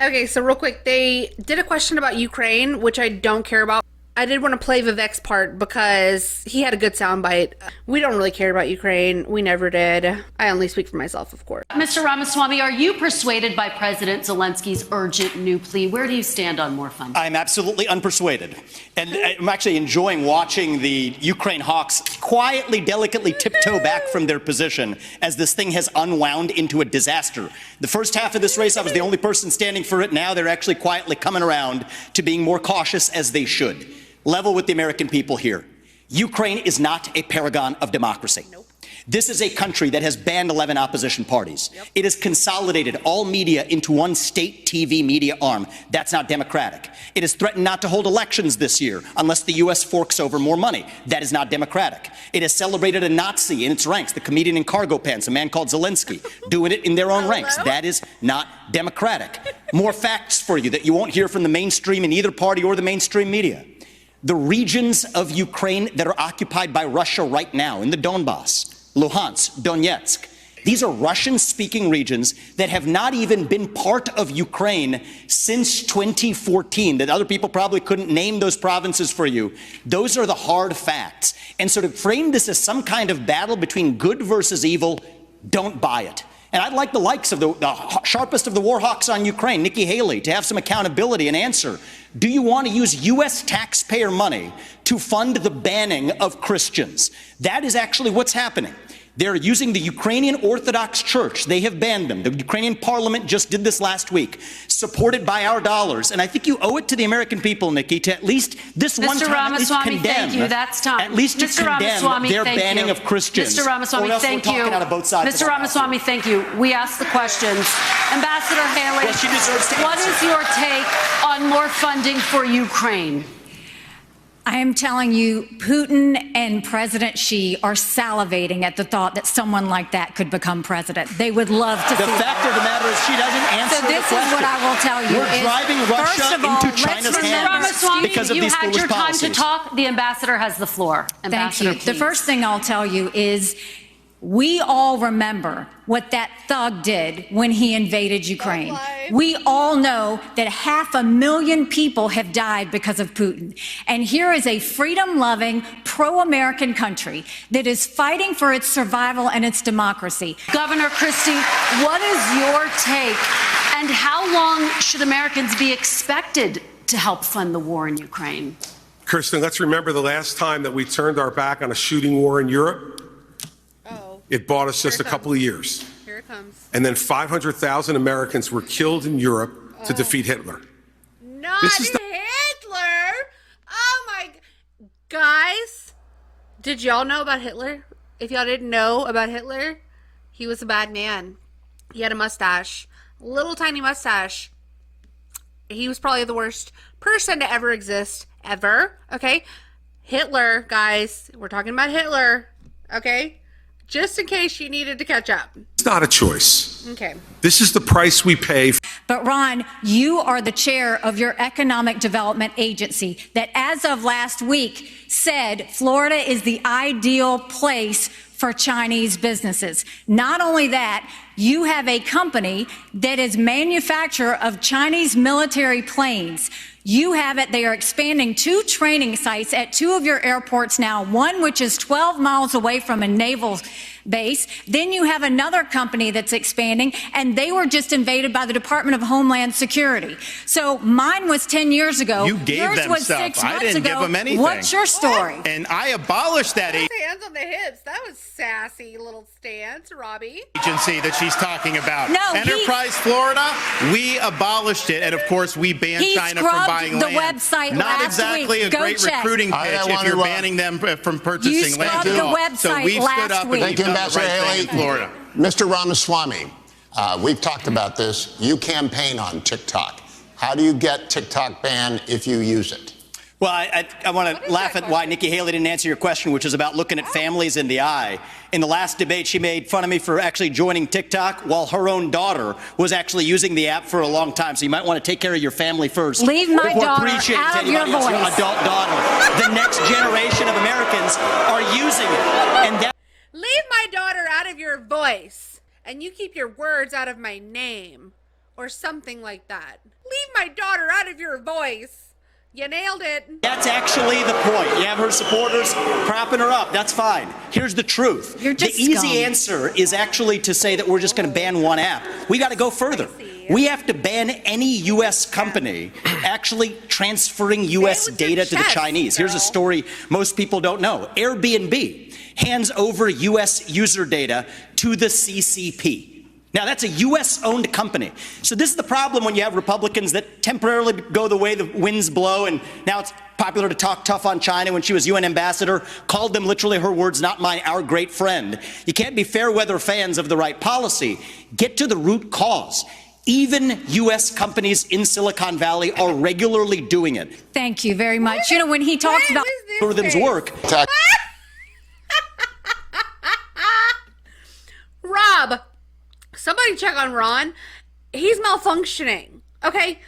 Okay, so real quick, they did a question about Ukraine, which I don't care about. I did want to play Vivek's part because he had a good soundbite. We don't really care about Ukraine. We never did. I only speak for myself, of course. Mr. Ramaswamy, are you persuaded by President Zelensky's urgent new plea? Where do you stand on more funding? I'm absolutely unpersuaded. And I'm actually enjoying watching the Ukraine hawks quietly, delicately tiptoe back from their position as this thing has unwound into a disaster. The first half of this race, I was the only person standing for it. Now they're actually quietly coming around to being more cautious, as they should. Level with the American people here. Ukraine is not a paragon of democracy. Nope. This is a country that has banned 11 opposition parties. Yep. It has consolidated all media into one state TV media arm. That's not democratic. It has threatened not to hold elections this year unless the U.S. forks over more money. That is not democratic. It has celebrated a Nazi in its ranks, the comedian in cargo pants, a man called Zelensky, doing it in their own ranks. That is not democratic. More facts for you that you won't hear from the mainstream in either party or the mainstream media. The regions of Ukraine that are occupied by Russia right now, in the Donbass, Luhansk, Donetsk, these are Russian-speaking regions that have not even been part of Ukraine since 2014, that other people probably couldn't name those provinces for you. Those are the hard facts. And so to frame this as some kind of battle between good versus evil, don't buy it. And I'd like the likes of the sharpest of the war hawks on Ukraine, Nikki Haley, to have some accountability and answer. Do you want to use U.S. taxpayer money to fund the banning of Christians? That is actually what's happening. They're using the Ukrainian Orthodox Church. They have banned them. The Ukrainian parliament just did this last week, supported by our dollars. And I think you owe it to the American people, Nikki, to at least this one time at least condemn. Thank you. That's time. At least to condemn their banning of Christians. Mr. Ramaswamy, thank you. Mr. Ramaswamy, thank you. We asked the questions. Ambassador Haley, well, she deserves to what answer. is your take on more funding for Ukraine? I am telling you, Putin and President Xi are salivating at the thought that someone like that could become president. They would love to see The fact of the matter is she doesn't answer So this the question. is what I will tell you. We're driving Russia into China's hands because of these foolish You had your time to talk. The ambassador has the floor. Ambassador, Thank you. The first thing I'll tell you is we all remember what that thug did when he invaded Ukraine. We all know that 500,000 people have died because of Putin. And here is a freedom-loving, pro-American country that is fighting for its survival and its democracy. Governor Christie, what is your take? And how long should Americans be expected to help fund the war in Ukraine? Kirsten, let's remember the last time that we turned our back on a shooting war in Europe. It bought us just a couple of years. Here it comes. And then 500,000 Americans were killed in Europe to defeat Hitler. Not Hitler! Oh my... Guys, did y'all know about Hitler? If y'all didn't know about Hitler, he was a bad man. He had a mustache. Little tiny mustache. He was probably the worst person to ever exist. Ever. Okay? Hitler, guys. We're talking about Hitler. Okay? Just in case you needed to catch up. It's not a choice. Okay. This is the price we pay. But Ron, you are the chair of your Economic Development Agency that as of last week said Florida is the ideal place for Chinese businesses. Not only that, you have a company that is manufacturer of Chinese military planes. You have it. They are expanding 2 training sites at 2 of your airports now, one which is 12 miles away from a naval base. Then you have another company that's expanding, and they were just invaded by the Department of Homeland Security. So mine was 10 years ago. You gave Yours them was stuff. 6 I months didn't ago. give them anything. What's your story? And I abolished that Hands on the hips. That was sassy little stance, Robbie. agency that she's talking about. No, Enterprise Florida, we abolished it. And of course, we banned China from buying the land. website Not last exactly week. a Go great check. recruiting pitch if you're banning them from purchasing land. You scrubbed the website So we've stood up and week. we've Thank you, done the Ambassador right thing Haley. in Florida. Mr. Ramaswamy, we've talked about this. You campaign on TikTok. How do you get TikTok banned if you use it? Well, I want to laugh at why Nikki Haley didn't answer your question, which is about looking at families in the eye. In the last debate, she made fun of me for actually joining TikTok while her own daughter was actually using the app for a long time. So you might want to take care of your family first. Leave my daughter out of your voice. Your adult daughter. The next generation of Americans are using it. And that Leave my daughter out of your voice, and you keep your words out of my name, or something like that. Leave my daughter out of your voice. You nailed it. That's actually the point. You have her supporters propping her up. That's fine. Here's the truth. You're just the easy scum. answer is actually to say that we're just going to ban one app. We got to go further. We have to ban any U.S. company actually transferring U.S. data to the Chinese. Here's a story most people don't know. Airbnb hands over U.S. user data to the CCP. Now, that's a U.S.-owned company. So this is the problem when you have Republicans that temporarily go the way the winds blow, and now it's popular to talk tough on China. When she was UN ambassador, called them, literally her words, not mine, our great friend. You can't be fair weather fans of the right policy. Get to the root cause. Even U.S. companies in Silicon Valley are regularly doing it. Thank you very much. You know, when he talks about algorithms work. Rob, somebody check on Ron. He's malfunctioning. Okay?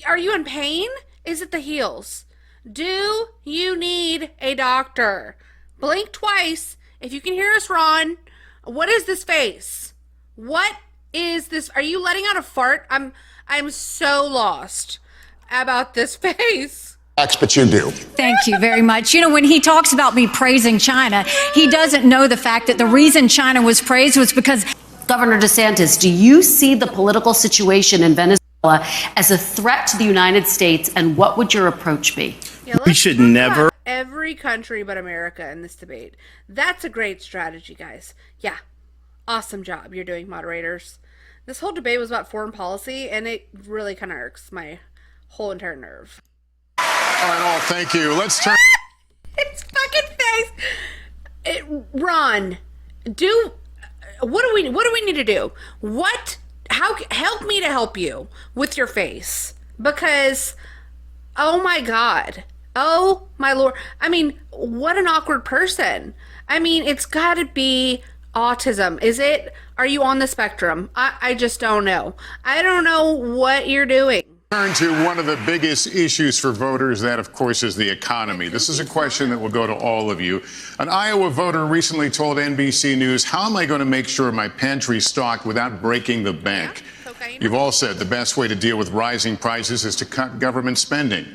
Are you in pain? Is it the heels? Do you need a doctor? Blink twice. If you can hear us, Ron. What is this face? What is this? Are you letting out a fart? I'm so lost about this face. But you do. Thank you very much. You know, when he talks about me praising China, he doesn't know the fact that the reason China was praised was because Governor DeSantis, do you see the political situation in Venezuela as a threat to the United States, and what would your approach be? Yeah, We should never. Every country but America in this debate. That's a great strategy, guys. Yeah. Awesome job you're doing, moderators. This whole debate was about foreign policy, and it really kind of irks my whole entire nerve. All right, all, thank you. Let's turn. It's fucking face. Ron, what do we need to do? Help me to help you with your face, because oh my God, oh my Lord. I mean, what an awkward person. I mean, it's got to be autism. Is it? Are you on the spectrum? I just don't know. I don't know what you're doing. Turn to one of the biggest issues for voters. That, of course, is the economy. This is a question that will go to all of you. An Iowa voter recently told NBC News, "How am I going to make sure my pantry's stocked without breaking the bank?" You've all said the best way to deal with rising prices is to cut government spending.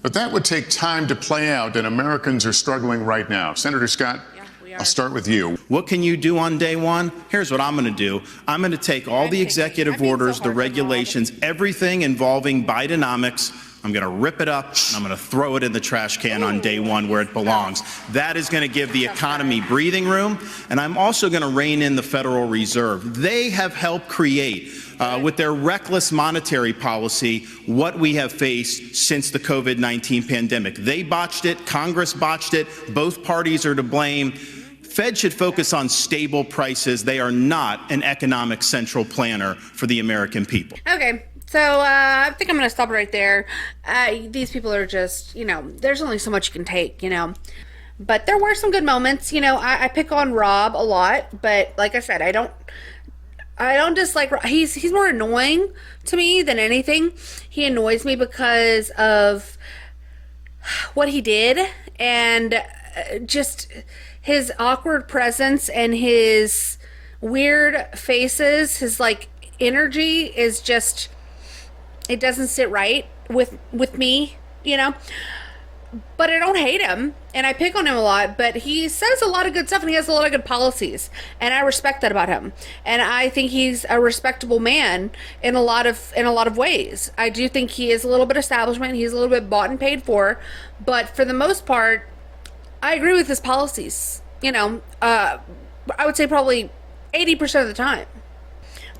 But that would take time to play out, and Americans are struggling right now. Senator Scott, I'll start with you. What can you do on day one? Here's what I'm going to do. I'm going to take all the executive orders, the regulations, everything involving Bidenomics. I'm going to rip it up, and I'm going to throw it in the trash can on day one where it belongs. That is going to give the economy breathing room, and I'm also going to rein in the Federal Reserve. They have helped create, with their reckless monetary policy, what we have faced since the COVID-19 pandemic. They botched it. Congress botched it. Both parties are to blame. Fed should focus on stable prices. They are not an economic central planner for the American people. Okay, so I think I'm going to stop right there. These people are just, there's only so much you can take, But there were some good moments. I pick on Rob a lot, but like I said, I don't dislike Rob. He's more annoying to me than anything. He annoys me because of what he did and just his awkward presence and his weird faces. His energy is just, it doesn't sit right with me, but I don't hate him and I pick on him a lot, but he says a lot of good stuff and he has a lot of good policies, and I respect that about him, and I think he's a respectable man in a lot of ways. I do think he is a little bit establishment. He's a little bit bought and paid for, but for the most part, I agree with his policies, I would say probably 80% of the time.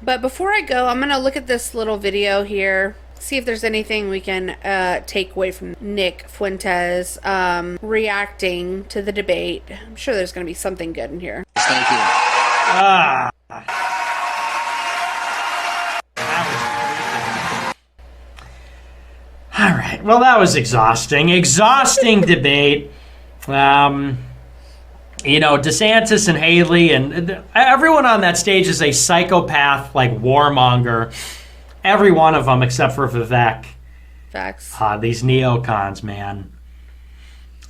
But before I go, I'm going to look at this little video here, see if there's anything we can take away from Nick Fuentes reacting to the debate. I'm sure there's going to be something good in here. Thank you. All right. Well, that was exhausting. Exhausting debate. You know, DeSantis and Haley and everyone on that stage is a psychopath, like warmonger. Every one of them except for Vivek. Facts. These neocons, man.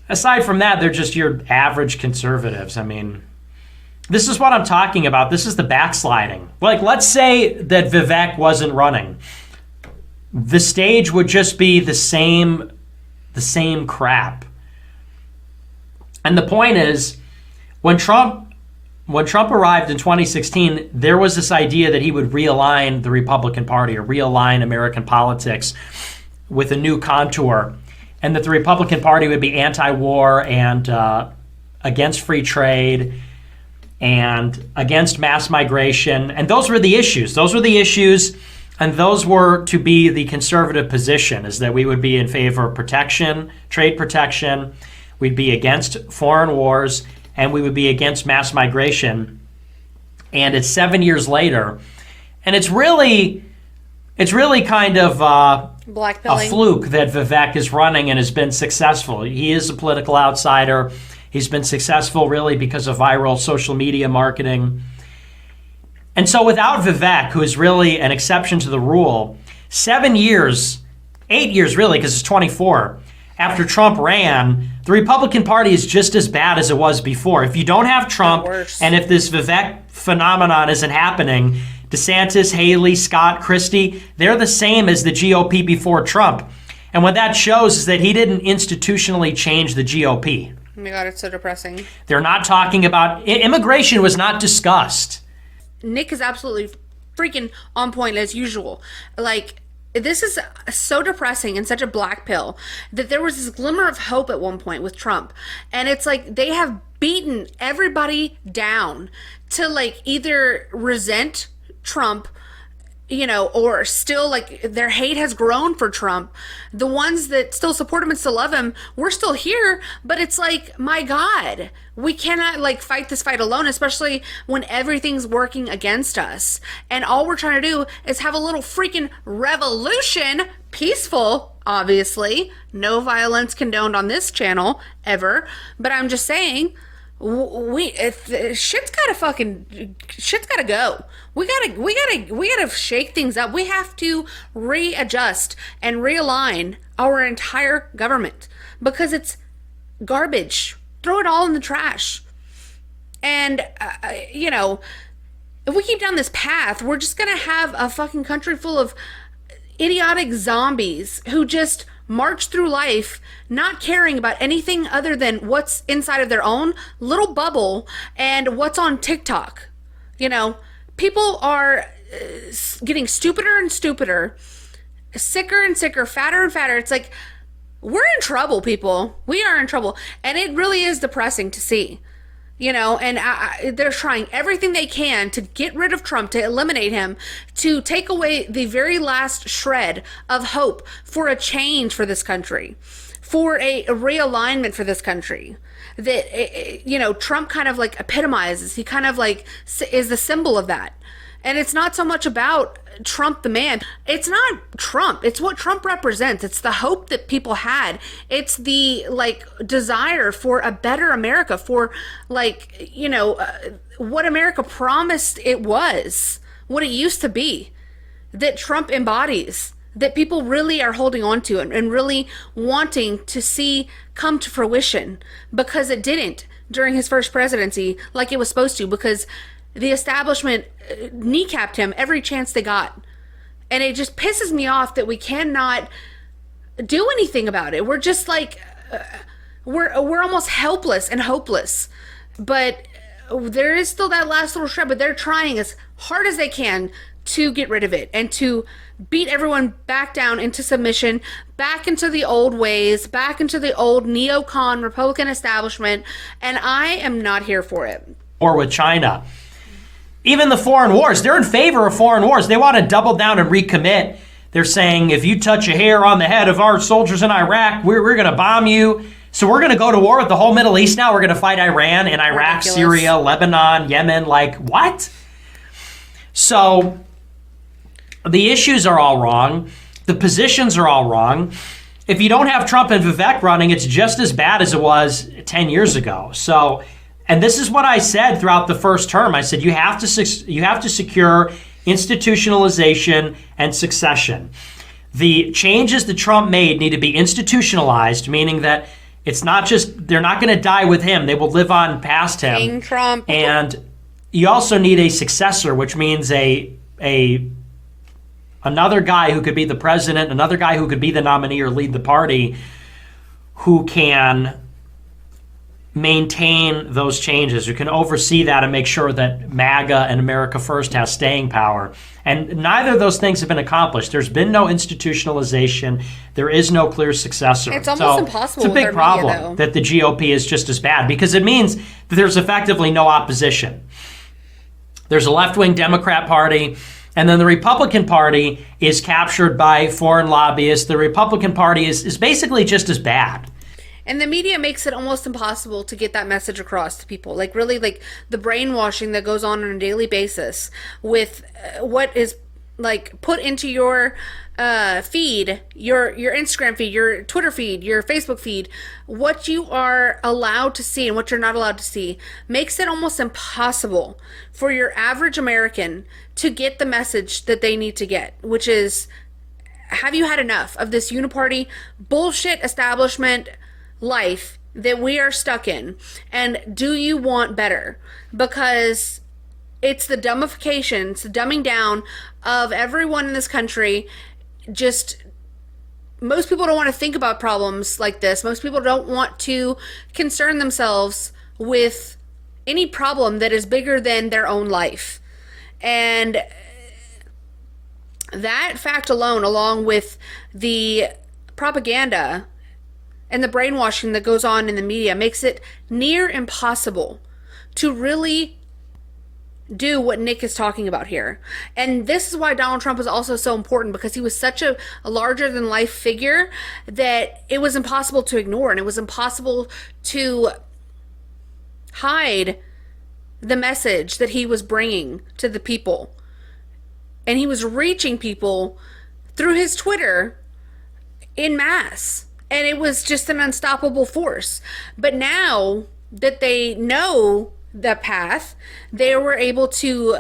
Aside from that, they're just your average conservatives. I mean, this is what I'm talking about. This is the backsliding. Like, let's say that Vivek wasn't running. The stage would just be the same crap. And the point is, when Trump arrived in 2016, there was this idea that he would realign the Republican Party or realign American politics with a new contour, and that the Republican Party would be anti-war and against free trade and against mass migration. And those were the issues. And those were to be the conservative position, is that we would be in favor of protection, trade protection, we'd be against foreign wars, and we would be against mass migration. And it's 7 years later, and it's really kind of a fluke that Vivek is running and has been successful. He is a political outsider. He's been successful really because of viral social media marketing. And so without Vivek, who is really an exception to the rule, 7 years, 8 years really, because it's 24, after Trump ran, the Republican Party is just as bad as it was before. If you don't have Trump, and if this Vivek phenomenon isn't happening, DeSantis, Haley, Scott, Christie, they're the same as the GOP before Trump. And what that shows is that he didn't institutionally change the GOP. Oh my God, it's so depressing. They're not talking about, immigration was not discussed. Nick is absolutely freaking on point as usual. Like, this is so depressing and such a black pill that there was this glimmer of hope at one point with Trump. And it's like they have beaten everybody down to like either resent Trump, you know, or still like their hate has grown for Trump. The ones that still support him and still love him, we're still here, but it's like, my God, we cannot like fight this fight alone, especially when everything's working against us. And all we're trying to do is have a little freaking revolution, peaceful, obviously, no violence condoned on this channel ever. But I'm just saying, shit's gotta go. We gotta shake things up. We have to readjust and realign our entire government because it's garbage. Throw it all in the trash. And you know, if we keep down this path, we're just gonna have a fucking country full of idiotic zombies who just march through life not caring about anything other than what's inside of their own little bubble and what's on TikTok. You know, people are getting stupider and stupider, sicker and sicker, fatter and fatter. It's like, we're in trouble, people. We are in trouble. And it really is depressing to see. You know, and they're trying everything they can to get rid of Trump, to eliminate him, to take away the very last shred of hope for a change for this country, for a realignment for this country. That, you know, Trump kind of like epitomizes. He kind of like is the symbol of that. And it's not so much about Trump the man. It's not Trump. It's what Trump represents. It's the hope that people had. It's the like desire for a better America, for like, you know, what America promised it was, what it used to be, that Trump embodies, that people really are holding on to and really wanting to see come to fruition, because it didn't during his first presidency like it was supposed to, because the establishment kneecapped him every chance they got. And it just pisses me off that we cannot do anything about it. We're just like, we're almost helpless and hopeless. But there is still that last little shred, but they're trying as hard as they can to get rid of it and to beat everyone back down into submission, back into the old ways, back into the old neocon Republican establishment. And I am not here for it. Or with China. Even the foreign wars, they're in favor of foreign wars. They want to double down and recommit. They're saying, if you touch a hair on the head of our soldiers in Iraq, we're going to bomb you. So we're going to go to war with the whole Middle East now. We're going to fight Iran and Iraq, ridiculous. Syria, Lebanon, Yemen. Like, what? So the issues are all wrong. The positions are all wrong. if you don't have Trump and Vivek running, it's just as bad as it was 10 years ago. So, and this is what I said throughout the first term. I said you have to secure institutionalization and succession. The changes that Trump made need to be institutionalized, meaning that it's not just, they're not going to die with him. They will live on past him. King Trump. And you also need a successor, which means another guy who could be the president, another guy who could be the nominee or lead the party, who can maintain those changes, who can oversee that and make sure that MAGA and America First has staying power. And neither of those things have been accomplished. There's been no institutionalization. There is no clear successor. It's almost impossible. It's a big problem that the GOP is just as bad, because it means that there's effectively no opposition. There's a left-wing Democrat Party, and then the Republican Party is captured by foreign lobbyists. The Republican Party is basically just as bad. And the media makes it almost impossible to get that message across to people. Like, really, like, the brainwashing that goes on a daily basis with what is, like, put into your feed, your Instagram feed, your Twitter feed, your Facebook feed, what you are allowed to see and what you're not allowed to see, makes it almost impossible for your average American to get the message that they need to get, which is, have you had enough of this uniparty bullshit establishment life that we are stuck in, and do you want better? Because it's the dumbification, it's the dumbing down of everyone in this country. Just, most people don't want to think about problems like this. Most people don't want to concern themselves with any problem that is bigger than their own life. And that fact alone, along with the propaganda and the brainwashing that goes on in the media, makes it near impossible to really do what Nick is talking about here. And this is why Donald Trump is also so important, because he was such a larger than life figure that it was impossible to ignore, and it was impossible to hide the message that he was bringing to the people. And he was reaching people through his Twitter in mass. And it was just an unstoppable force. But now that they know the path, they were able to,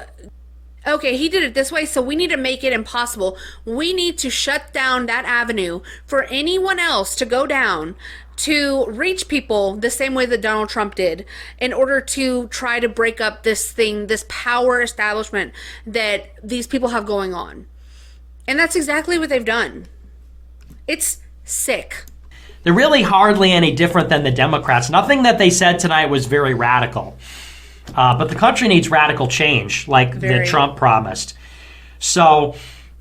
okay, he did it this way, so we need to make it impossible. We need to shut down that avenue for anyone else to go down to reach people the same way that Donald Trump did, in order to try to break up this thing, this power establishment that these people have going on. And that's exactly what they've done. It's sick. They're really hardly any different than the Democrats. Nothing that they said tonight was very radical. But the country needs radical change, like that Trump promised. So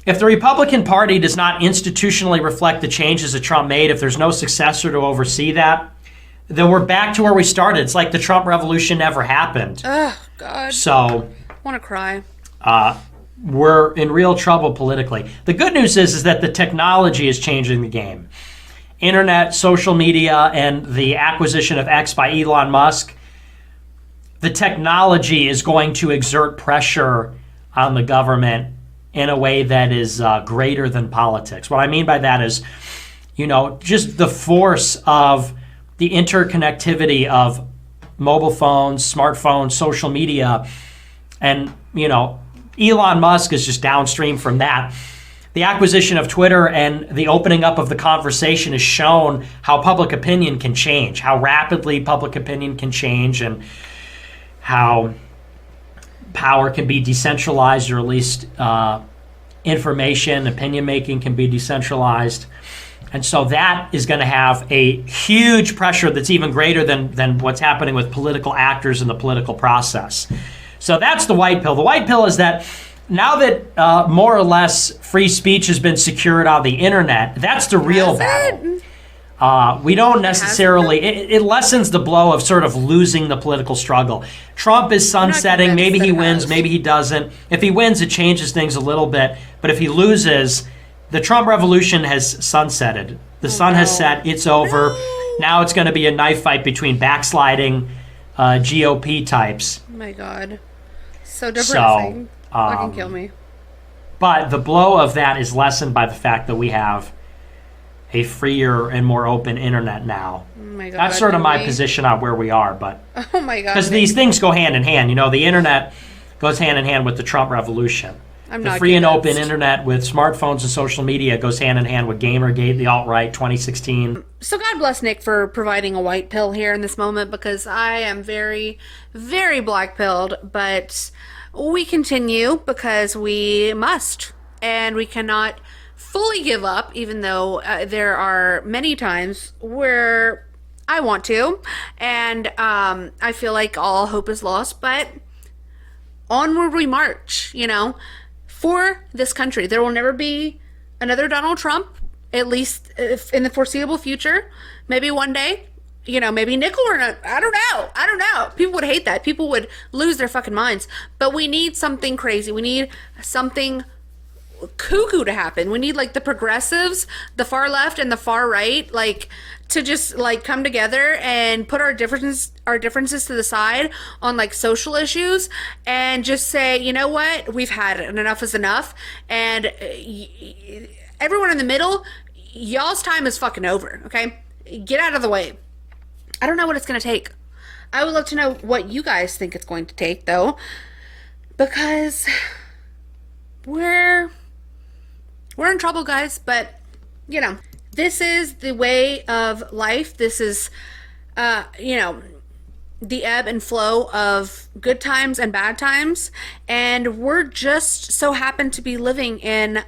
if the Republican Party does not institutionally reflect the changes that Trump made, if there's no successor to oversee that, then we're back to where we started. It's like the Trump revolution never happened. Oh, God. So I want to cry. We're in real trouble politically. The good news is that the technology is changing the game. Internet, social media, and the acquisition of X by Elon Musk, the technology is going to exert pressure on the government in a way that is greater than politics. What I mean by that is, just the force of the interconnectivity of mobile phones, smartphones, social media, and, Elon Musk is just downstream from that. The acquisition of Twitter and the opening up of the conversation has shown how public opinion can change, how rapidly public opinion can change, and how power can be decentralized, or at least information, opinion making can be decentralized. And so that is going to have a huge pressure that's even greater than what's happening with political actors in the political process. So that's the white pill. The white pill is that now that more or less free speech has been secured on the internet, that's the real battle. We don't necessarily, it lessens the blow of sort of losing the political struggle. Trump is sunsetting. Maybe he wins, maybe he doesn't. If he wins, it changes things a little bit. But if he loses, the Trump revolution has sunsetted. The sun has set. It's over. Now it's going to be a knife fight between backsliding GOP types. Oh my God. So depressing. Fucking kill me. But the blow of that is lessened by the fact that we have a freer and more open internet now. Oh my God, that's sort of my really? position on where we are. But oh my God, because these things go hand in hand. You know, the internet goes hand in hand with the Trump revolution. I'm the not free and convinced. open internet with smartphones and social media goes hand in hand with Gamergate, the alt-right, 2016. So God bless Nick for providing a white pill here in this moment, because I am very, very black-pilled, but we continue because we must, and we cannot fully give up, even though there are many times where I want to, and I feel like all hope is lost, but onward we march, you know, for this country. There will never be another Donald Trump, at least in the foreseeable future. Maybe one day, you know, maybe nickel or not. I don't know. People would hate that. People would lose their fucking minds. But we need something crazy. We need something cuckoo to happen. We need like the progressives, the far left and the far right, like to just like come together and put our differences to the side on like social issues and just say, you know what, we've had it and enough is enough. And everyone in the middle, y'all's time is fucking over. Okay, get out of the way. I don't know what it's gonna take. I would love to know what you guys think it's going to take, though, because we're in trouble, guys. But you know, this is the way of life. This is you know, the ebb and flow of good times and bad times, and we're just so happen to be living in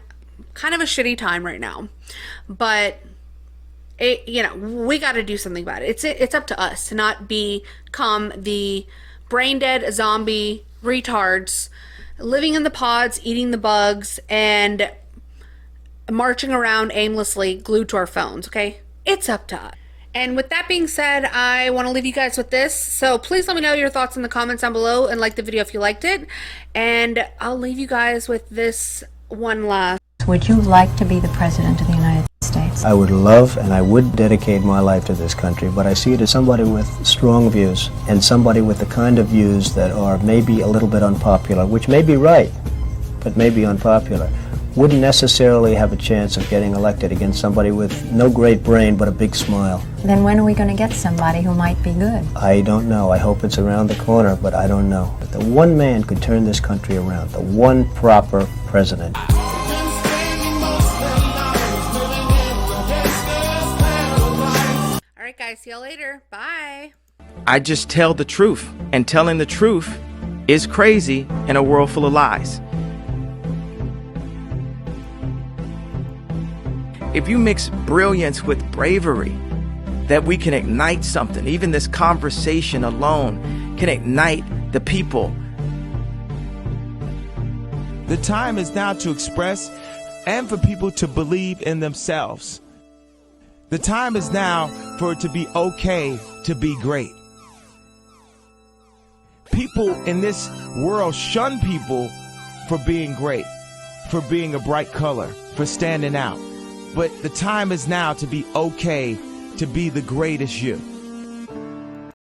kind of a shitty time right now. But you know, we got to do something about it. It's up to us to not become the brain dead zombie retards living in the pods, eating the bugs, and marching around aimlessly glued to our phones. Okay, it's up to us. And with that being said, I want to leave you guys with this. So please let me know your thoughts in the comments down below and like the video if you liked it. And I'll leave you guys with this one last. Would you like to be the President of the United States? I would love and I would dedicate my life to this country, but I see it as somebody with strong views and somebody with the kind of views that are maybe a little bit unpopular, which may be right, but may be unpopular. Wouldn't necessarily have a chance of getting elected against somebody with no great brain but a big smile. Then when are we going to get somebody who might be good? I don't know. I hope it's around the corner, but I don't know. But the one man could turn this country around, the one proper president. All right, guys, see y'all later. Bye. I just tell the truth, and telling the truth is crazy in a world full of lies. If you mix brilliance with bravery, that we can ignite something. Even this conversation alone can ignite the people. The time is now to express and for people to believe in themselves. The time is now for it to be okay to be great. People in this world shun people for being great, for being a bright color, for standing out. But the time is now to be okay to be the greatest you.